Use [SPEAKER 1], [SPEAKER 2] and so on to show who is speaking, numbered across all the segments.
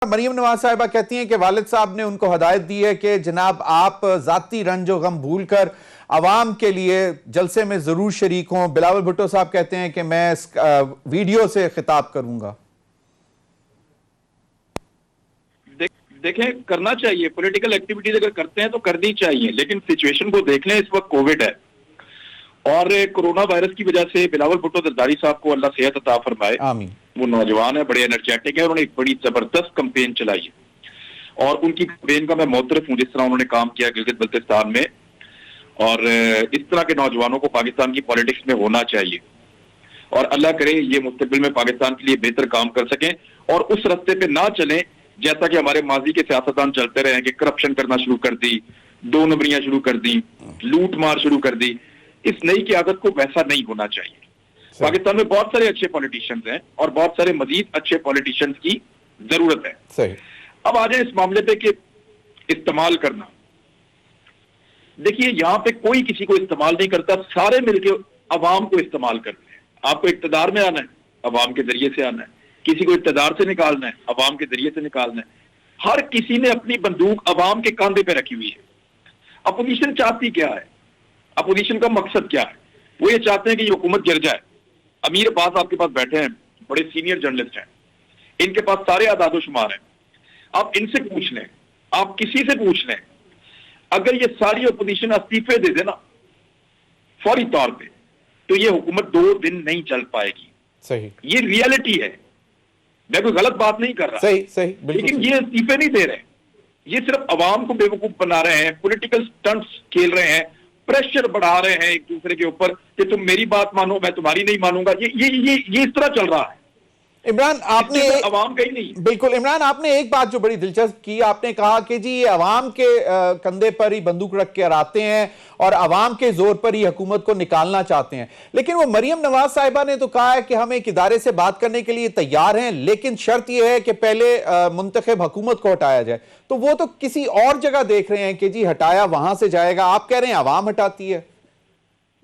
[SPEAKER 1] मरियम नवाज साहिबा कहती हैं कि वालिद साहब ने उनको हदायत दी है कि जनाब आप जाती रंजो गम भूलकर आवाम के लिए जलसे में जरूर शरीक हों। बिलावल भुट्टो साहब कहते हैं कि मैं वीडियो से खिताब करूंगा।
[SPEAKER 2] देखें, करना चाहिए, पॉलिटिकल एक्टिविटीज अगर करते हैं तो करनी चाहिए, लेकिन सिचुएशन को देख लें। इस वक्त कोविड है और कोरोना वायरस की वजह से बिलावल भुट्टो जरदारी साहब को अल्लाह सेहत अता फरमाए।
[SPEAKER 1] आमीन।
[SPEAKER 2] वो नौजवान है, बड़े एनर्जेटिक है, उन्होंने एक बड़ी जबरदस्त कंपेन चलाई है और उनकी कंपेन का मैं मोतरफ हूं, जिस तरह उन्होंने काम किया गिलगित बल्तिस्तान में। और इस तरह के नौजवानों को पाकिस्तान की पॉलिटिक्स में होना चाहिए और अल्लाह करे ये मुस्तकबिल में पाकिस्तान के लिए बेहतर काम कर सकें और उस रास्ते पे ना चलें जैसा कि हमारे माजी के सियासतदान चलते रहे कि करप्शन करना शुरू कर दी, दो नंबरियां शुरू कर दी, लूट मार शुरू कर दी। इस नई क़यादत को वैसा नहीं होना चाहिए। पाकिस्तान में बहुत सारे अच्छे पॉलिटिशियंस हैं और बहुत सारे मजीद अच्छे पॉलिटिशियंस की जरूरत है।
[SPEAKER 1] सही। अब
[SPEAKER 2] आ जाए इस मामले पे कि इस्तेमाल करना। देखिए, यहां पे कोई किसी को इस्तेमाल नहीं करता, सारे मिलकर अवाम को इस्तेमाल करते हैं। आपको इक्तदार में आना है, अवाम के जरिए से आना है। किसी को इक्तदार से निकालना है, अवाम के जरिए से निकालना है। हर किसी ने अपनी बंदूक अवाम के कंधे पे रखी हुई है। अपोजिशन चाहती क्या है? अपोजिशन का मकसद क्या है? वो ये चाहते हैं कि ये हुकूमत गिर जाए। अमीर अब्बास आपके पास बैठे हैं, बड़े सीनियर जर्नलिस्ट हैं, इनके पास सारे आदादो शुमार हैं। आप इनसे पूछ लें, आप किसी से पूछ लें, अगर ये सारी अपोजिशन इस्तीफे दे दे ना फौरी तौर पे, तो ये हुकूमत 2 दिन नहीं चल पाएगी।
[SPEAKER 1] सही।
[SPEAKER 2] ये रियलिटी है, मैं कोई गलत बात नहीं कर रहा।
[SPEAKER 1] सही सही।
[SPEAKER 2] लेकिन ये इस्तीफे नहीं दे रहे, ये सिर्फ अवाम को बेवकूफ बना रहे हैं, पॉलिटिकल स्टंट्स खेल रहे हैं, प्रेशर बढ़ा रहे हैं एक दूसरे के ऊपर कि तुम मेरी बात मानो, मैं तुम्हारी नहीं मानूंगा। ये इस तरह चल रहा है।
[SPEAKER 1] इमरान, आपने
[SPEAKER 2] अवाम कहीं नहीं।
[SPEAKER 1] बिल्कुल इमरान, आपने एक बात जो बड़ी दिलचस्प की, आपने कहा कि जी ये अवाम के कंधे पर ही बंदूक रख कर आते हैं और अवाम के जोर पर ही हुकूमत को निकालना चाहते हैं। लेकिन वो मरियम नवाज साहिबा ने तो कहा है कि हम एक इदारे से बात करने के लिए तैयार हैं, लेकिन शर्त यह है कि पहले मुंतखब हुकूमत को हटाया जाए। तो वो तो किसी और जगह देख रहे हैं कि जी हटाया वहां से जाएगा, आप कह रहे हैं अवाम हटाती है।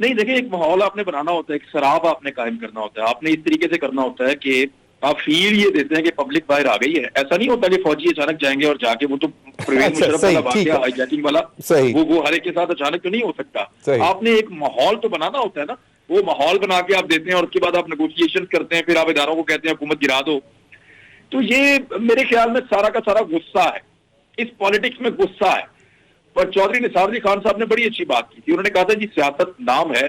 [SPEAKER 2] नहीं, देखिए, एक माहौल आपने बनाना होता है, एक शराब आपने कायम करना होता है। आपने इस तरीके से करना होता है कि आप फील ये देते हैं कि पब्लिक बाहर आ गई है। ऐसा नहीं होता कि फौजी अचानक जाएंगे और जाके वो तो परवेज मुशर्रफ वाला वाकया, हाईजैकिंग वाला, वो हर एक के साथ अचानक तो नहीं हो सकता। आपने एक माहौल तो बनाना होता है ना, वो माहौल बना के आप देते हैं और उसके बाद आप नेगोशिएशन करते हैं, फिर आप इदारों को कहते हैं हुकूमत गिरा दो। तो ये मेरे ख्याल में सारा का सारा गुस्सा है, इस पॉलिटिक्स में गुस्सा है। पर चौधरी निसार अली खान साहब ने बड़ी अच्छी बात की थी। उन्होंने कहा था जी सियासत नाम है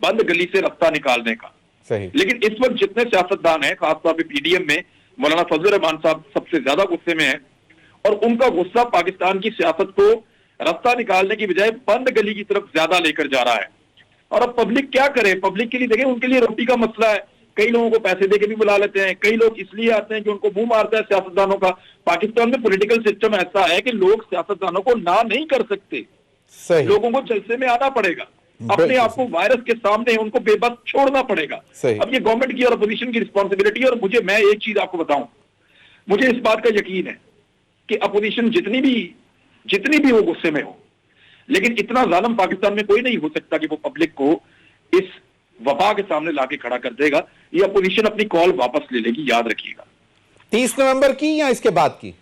[SPEAKER 2] बंद गली से रास्ता निकालने का।
[SPEAKER 1] सही।
[SPEAKER 2] लेकिन इस वक्त जितने सियासतदान हैं, खासतौर पर पीडीएम में मौलाना फजल रहमान साहब सबसे ज्यादा गुस्से में है और उनका गुस्सा पाकिस्तान की सियासत को रास्ता निकालने की बजाय बंद गली की तरफ ज्यादा लेकर जा रहा है। और अब पब्लिक क्या करे? पब्लिक के लिए देखें, उनके लिए रोटी का मसला है। कई लोगों को पैसे देके भी बुला लेते हैं, कई लोग इसलिए आते हैं कि उनको मुंह मारता है सियासतदानों का। पाकिस्तान में पॉलिटिकल सिस्टम ऐसा है कि लोग सियासतदानों को ना नहीं कर सकते। लोगों को जलसे में आना पड़ेगा, अपने आप को वायरस के सामने उनको बेबस छोड़ना पड़ेगा। अब ये गवर्नमेंट की और अपोजिशन की रिस्पॉन्सिबिलिटी है। और मैं एक चीज आपको बताऊं, मुझे इस बात का यकीन है कि अपोजिशन जितनी भी वो गुस्से में हो, लेकिन इतना जालिम पाकिस्तान में कोई नहीं हो सकता कि वो पब्लिक को इस वबा के सामने लाके खड़ा कर देगा। ये अपोजिशन अपनी कॉल वापस ले लेगी, याद रखिएगा।
[SPEAKER 1] 30 नवंबर की या इसके बाद की?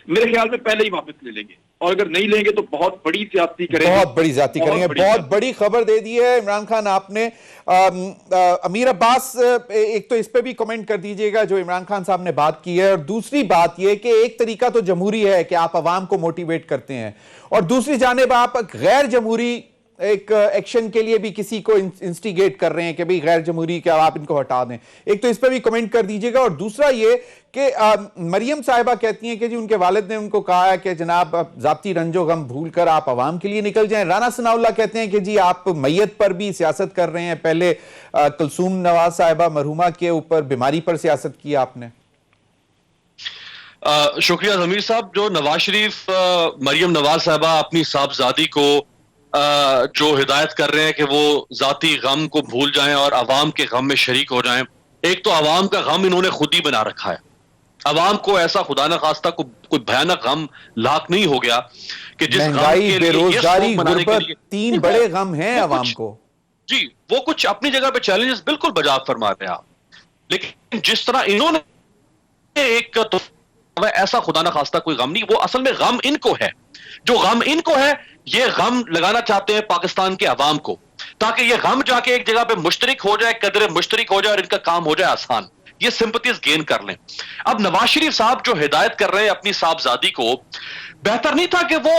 [SPEAKER 2] मेरे ख्याल में पहले ही वापस ले लेंगे और अगर नहीं लेंगे तो बहुत बड़ी ज्यादती करेंगे,
[SPEAKER 1] बहुत बड़ी ज्यादती करेंगे। बहुत बड़ी खबर दे दी है इमरान खान आपने। अमीर अब्बास, एक तो इस पे भी कमेंट कर दीजिएगा जो इमरान खान साहब ने बात की है, और दूसरी बात यह कि एक तरीका तो जमहूरी है कि आप अवाम को मोटिवेट करते हैं, और दूसरी जानिब आप गैर जमहूरी एक एक्शन के लिए भी किसी को इंस्टिगेट कर रहे हैं कि भाई गैर जमहूरी के आप इनको हटा दें। एक तो इस पर भी कमेंट कर दीजिएगा। और दूसरा ये कि मरियम साहिबा कहती हैं कि जी उनके वालिद ने उनको कहा है कि जनाब जाती रंजो गम भूलकर आप अवाम के लिए निकल जाएं। राना सनाउल्लाह कहते हैं कि जी आप मैयत पर भी सियासत कर रहे हैं। पहले कुलसूम नवाज साहिबा मरहुमा के ऊपर बीमारी पर सियासत की आपने।
[SPEAKER 3] शुक्रिया जमीर साहब। जो नवाज शरीफ मरियम नवाज साहिबा अपनी साहबजादी को जो हिदायत कर रहे हैं कि वो जाती गम को भूल जाएं और अवाम के गम में शरीक हो जाएं, एक तो अवाम का गम इन्होंने खुद ही बना रखा है। अवाम को ऐसा खुदा न खास्ता कोई भयानक गम लाक नहीं हो गया कि जिस
[SPEAKER 1] महंगाई, बेरोजगारी, गुर्बत, 3 बड़े गम हैं अवाम को।
[SPEAKER 3] जी, वो कुछ अपनी जगह पे चैलेंजेस बिल्कुल बजा फरमा रहे हैं आप, लेकिन जिस तरह इन्होंने एक हुआ है, ऐसा खुदा ना खास्ता कोई गम नहीं, वो असल में गम इनको है। जो गम इनको है, ये गम लगाना चाहते हैं पाकिस्तान के अवाम को, ताकि ये गम जाके एक जगह पे मुश्तरिक हो जाए, कदर मुश्तरिक हो जाए और इनका काम हो जाए आसान, ये सिंपैथीज गेन कर लें। अब नवाज शरीफ साहब जो हिदायत कर रहे हैं अपनी साहबजादी को, बेहतर नहीं था कि वो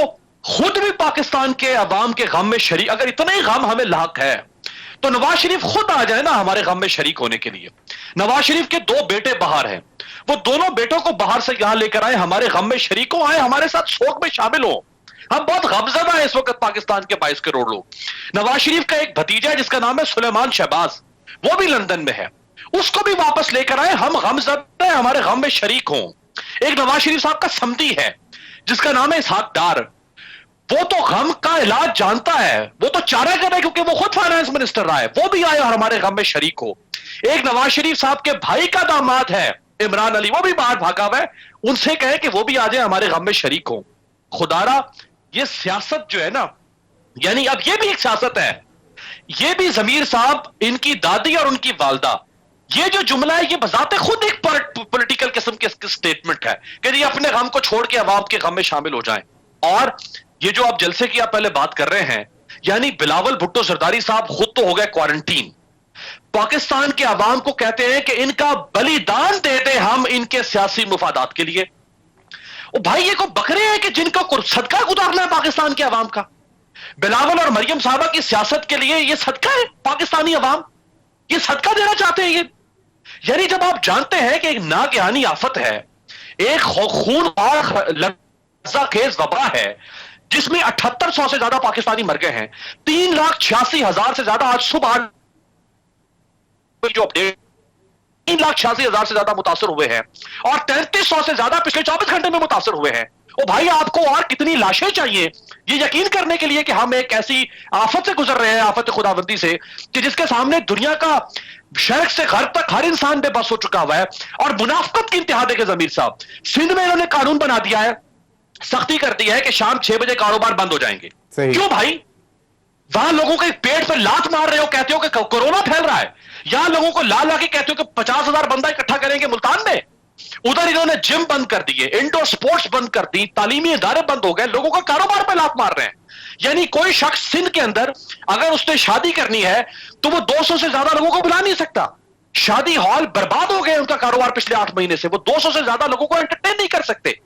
[SPEAKER 3] खुद भी पाकिस्तान के अवाम के गम में शरीक, अगर इतना ही गम हमें लाक है तो नवाज शरीफ खुद आ जाए ना हमारे गम में शरीक होने के लिए। नवाज शरीफ के 2 बेटे बाहर हैं, वो दोनों बेटों को बाहर से यहां लेकर आए, हमारे गम में शरीक हो, आए हमारे साथ शोक में शामिल हो। हम बहुत गमज़दा है इस वक्त पाकिस्तान के 22 करोड़ लोग। नवाज शरीफ का एक भतीजा है जिसका नाम है सुलेमान शहबाज, वो भी लंदन में है, उसको भी वापस लेकर आए, हम गमज़दा है, हमारे गम में शरीक हों। एक नवाज शरीफ साहब का समधी है जिसका नाम है इसहाक डार, वो तो गम का इलाज जानता है, वो तो चारा कर रहा है क्योंकि वो खुद फाइनेंस मिनिस्टर रहा है, वो भी आए और हमारे गम में शरीक हो। एक नवाज शरीफ साहब के भाई का दामाद है इमरान अली, वो भी बाहर भागा हुआ है, उनसे कहे कि वो भी आ जाए हमारे गम में शरीक हो। खुदारा ये सियासत जो है ना, यानी अब ये भी एक सियासत है, ये भी जमीर साहब, इनकी दादी और उनकी वालदा, ये जो जुमला है ये बजाते खुद एक पॉलिटिकल किस्म की स्टेटमेंट है कि ये अपने गम को छोड़ के अवाम के गम में शामिल हो जाएं। और ये जो आप जलसे की आप पहले बात कर रहे हैं, यानी बिलावल भुट्टो जरदारी साहब खुद तो हो गए क्वारंटीन, पाकिस्तान के अवाम को कहते हैं कि इनका बलिदान दे दें हम इनके सियासी मुफादात के लिए। ओ भाई, ये को बकरे हैं कि जिनका सदका गुजारना है पाकिस्तान के अवाम का। बिलावल और मरियम साहबा की सियासत के लिए ये सदका है पाकिस्तानी अवाम, ये सदका देना चाहते हैं ये। यानी जब आप जानते हैं कि एक नागहानी आफत है, एक खून और लज्जाखेज वबा है जिसमें 7800 से ज्यादा पाकिस्तानी मर गए हैं, 3,86,000 से ज्यादा आज सुबह जो अपडेट 3,86,000 से ज्यादा मुतासर हुए हैं और 3300 से ज्यादा पिछले 24 घंटे में मुतासर हुए हैं। ओ भाई, आपको और कितनी लाशें चाहिए ये यकीन करने के लिए कि हम एक ऐसी आफत से गुजर रहे हैं, आफत खुदाबंदी से, कि जिसके सामने दुनिया का शर्क से गर्ब तक हर इंसान बेबस हो चुका हुआ है। और मुनाफिकत की इंतहा देखे जमीर साहब, सिंध में इन्होंने कानून बना दिया है, सख्ती कर दी है कि शाम 6 बजे कारोबार बंद हो जाएंगे। क्यों भाई? वहां लोगों के पेट पर लात मार रहे हो, कहते हो कि कोरोना फैल रहा है, यहां लोगों को ला ला के कहते हो कि 50,000 बंदा इकट्ठा करेंगे मुल्तान में। उधर इन्होंने जिम बंद कर दिए, इंडोर स्पोर्ट्स बंद कर दी, तालीमी इदारे बंद हो गए, लोगों का कारोबार पे लात मार रहे हैं। यानी कोई शख्स सिंध के अंदर अगर उसने शादी करनी है तो वो 200 से ज्यादा लोगों को बुला नहीं सकता। शादी हॉल बर्बाद हो गए उनका कारोबार पिछले 8 महीने से, वो 200 से ज्यादा लोगों को एंटरटेन नहीं कर सकते।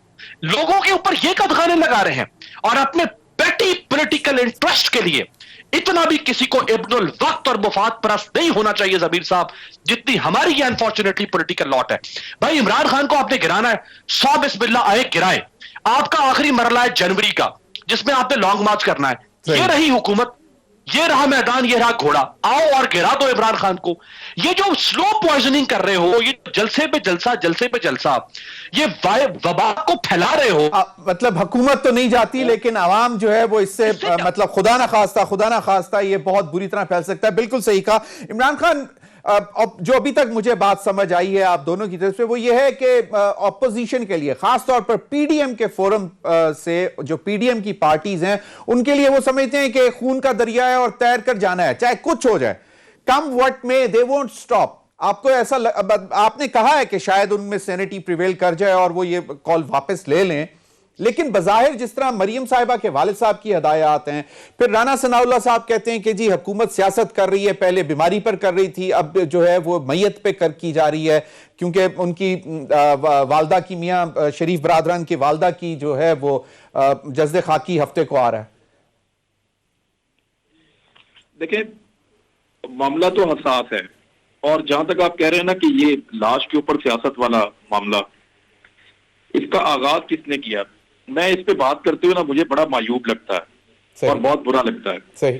[SPEAKER 3] लोगों के ऊपर ये कदगाने लगा रहे हैं और अपने पेटी पॉलिटिकल इंटरेस्ट के लिए इतना भी किसी को इब्नुल वक्त और मुफाद परस्त नहीं होना चाहिए जमीर साहब, जितनी हमारी ये अनफॉर्चुनेटली पॉलिटिकल लॉट है। भाई, इमरान खान को आपने गिराना है, 100 बिस्मिल्लाह आए गिराए। आपका आखिरी मरला है जनवरी का, जिसमें आपने लॉन्ग मार्च करना है। ये रही हुकूमत, ये रहा मैदान, ये रहा घोड़ा, आओ और गिरा दो इमरान खान को। ये जो स्लो पॉइजनिंग कर रहे हो, ये जलसे पे जलसा, जलसे पे जलसा, ये वबा को फैला रहे हो।
[SPEAKER 1] मतलब हुकूमत तो नहीं जाती, लेकिन आवाम जो है वो इससे मतलब खुदा ना खास्ता ये बहुत बुरी तरह फैल सकता है। बिल्कुल सही कहा इमरान खान। जो अभी तक मुझे बात समझ आई है आप दोनों की तरफ से, वो ये है कि ऑपोजिशन के लिए, खासतौर पर पीडीएम के फोरम से, जो पीडीएम की पार्टीज हैं, उनके लिए वो समझते हैं कि खून का दरिया है और तैर कर जाना है, चाहे कुछ हो जाए, कम व्हाट में, दे वोंट स्टॉप। आपको ऐसा आपने कहा है कि शायद उनमें सेनेटी प्रिवेल कर जाए और वो ये कॉल वापस ले लें, लेकिन बज़ाहिर जिस तरह मरियम साहिबा के वालिद साहब की हदायत हैं, फिर राना सनाउल्लाह साहब कहते हैं कि जी हुकूमत सियासत कर रही है, पहले बीमारी पर कर रही थी, अब जो है वो मैयत पे की जा रही है, क्योंकि उनकी वालदा की, मियां शरीफ बरादरान की वालदा की जो है वो जज्द खाकी हफ्ते को आ रहा है।
[SPEAKER 2] देखिए, मामला तो हसास है, और जहां तक आप कह रहे हैं ना कि ये लाश के ऊपर सियासत वाला मामला, इसका आगाज किसने किया, मैं इस पे बात करते हुए ना मुझे बड़ा मायूब लगता है और बहुत बुरा लगता है।
[SPEAKER 1] सही।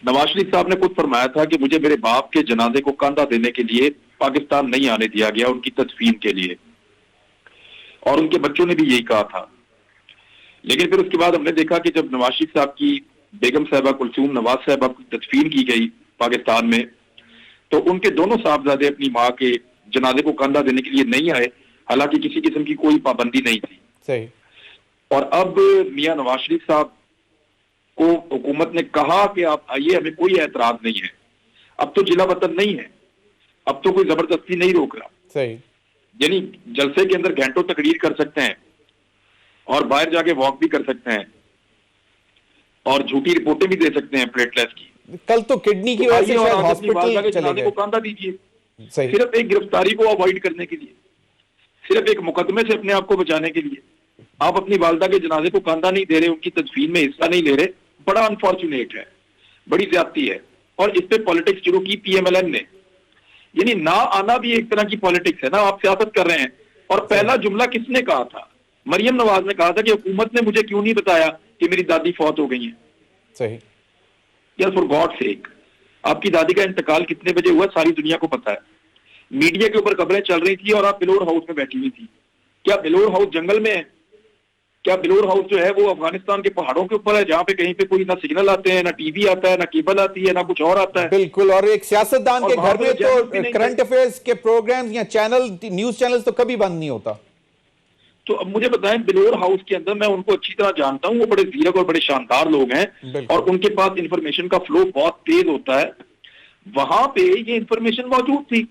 [SPEAKER 2] नवाज शरीफ साहब ने खुद फरमाया था कि मुझे मेरे बाप के जनाजे को कंधा देने के लिए पाकिस्तान नहीं आने दिया गया, उनकी तदफीन के लिए, और उनके बच्चों ने भी यही कहा था। लेकिन फिर उसके बाद हमने देखा कि जब नवाज शरीफ साहब की बेगम साहिबा कुलसूम नवाज साहिबा की तदफीन की गई पाकिस्तान में, तो उनके दोनों साहबजादे अपनी माँ के जनाजे को कंधा देने के लिए नहीं आए, हालांकि किसी किस्म की कोई पाबंदी नहीं थी।
[SPEAKER 1] सही।
[SPEAKER 2] और अब मियां नवाज शरीफ साहब को हुकूमत ने कहा कि आप आइए, हमें कोई एतराज नहीं है, अब तो जिला वतन नहीं है, अब तो कोई जबरदस्ती नहीं रोक रहा।
[SPEAKER 1] सही।
[SPEAKER 2] यानी जलसे के अंदर घंटों तकरीर कर सकते हैं, और बाहर जाके वॉक भी कर सकते हैं और झूठी रिपोर्टें भी दे सकते हैं प्लेटलेस की।
[SPEAKER 1] कल तो किडनी की वजह से शायद हॉस्पिटल चले गए।
[SPEAKER 2] को कांधा दीजिए
[SPEAKER 1] सही।
[SPEAKER 2] सिर्फ एक गिरफ्तारी को अवॉइड करने के लिए, सिर्फ एक मुकदमे से अपने आप को बचाने के लिए आप अपनी वालदा के जनाजे को कांधा नहीं दे रहे, उनकी तदफीन में हिस्सा नहीं ले रहे। बड़ा अनफॉर्चुनेट है, बड़ी ज्यादती है। और इस पे पॉलिटिक्स शुरू की पीएमएलएन ने, यानी ना आना भी एक तरह की पॉलिटिक्स है ना। आप सियासत कर रहे हैं। और पहला जुमला किसने कहा था? मरियम नवाज ने कहा था कि हुकूमत ने मुझे क्यों नहीं बताया कि मेरी दादी फौत हो गई है।
[SPEAKER 1] सही।
[SPEAKER 2] यार फॉर गॉड सेक, आपकी दादी का इंतकाल कितने बजे हुआ सारी दुनिया को पता है। मीडिया के ऊपर खबरें चल रही थी और आप बिलोर हाउस में बैठी हुई थी। क्या बिलोर हाउस जंगल में है? क्या बिलोर हाउस जो है वो अफगानिस्तान के पहाड़ों के ऊपर है, जहां पे कहीं पे कोई ना सिग्नल आते हैं, ना टीवी आता है, ना केबल आती है, ना कुछ और आता है?
[SPEAKER 1] बिल्कुल। और एक सियासतदान के घर में तो करंट अफेयर्स के प्रोग्राम्स या चैनल, न्यूज चैनल्स तो कभी बंद नहीं होता।
[SPEAKER 2] तो अब मुझे बताएं, बिलोर हाउस के अंदर मैं उनको अच्छी तरह जानता हूं, वो बड़े जीरक और बड़े शानदार लोग हैं और उनके पास इंफॉर्मेशन का फ्लो बहुत तेज होता है। वहां पे ये इंफॉर्मेशन मौजूद थी,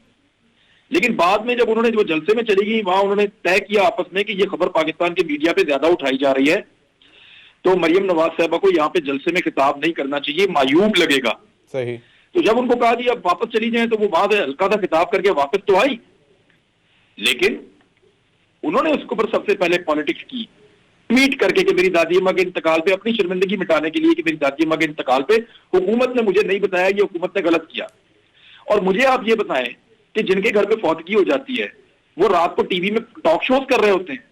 [SPEAKER 2] लेकिन बाद में जब उन्होंने जो जलसे में चली गई, वहां उन्होंने तय किया आपस में कि ये खबर पाकिस्तान के मीडिया पे ज्यादा उठाई जा रही है, तो मरियम नवाज साहबा को यहाँ पे जलसे में खिताब नहीं करना चाहिए, मायूब लगेगा।
[SPEAKER 1] सही।
[SPEAKER 2] तो जब उनको कहा कि अब वापस चली जाए, तो वो वहां से हल्का सा खिताब करके वापस तो आई, लेकिन उन्होंने उसके ऊपर सबसे पहले पॉलिटिक्स की, ट्वीट करके कि मेरी दादी अम्मा के इंतकाल पे, अपनी शर्मिंदगी मिटाने के लिए कि मेरी दादी अम्मा के इंतकाल पे हुकूमत ने मुझे नहीं बताया, ये हुकूमत ने गलत किया। और मुझे आप ये बताएं कि जिनके घर पे फौतगी हो जाती है वो रात को टीवी में टॉक शोज कर रहे होते हैं।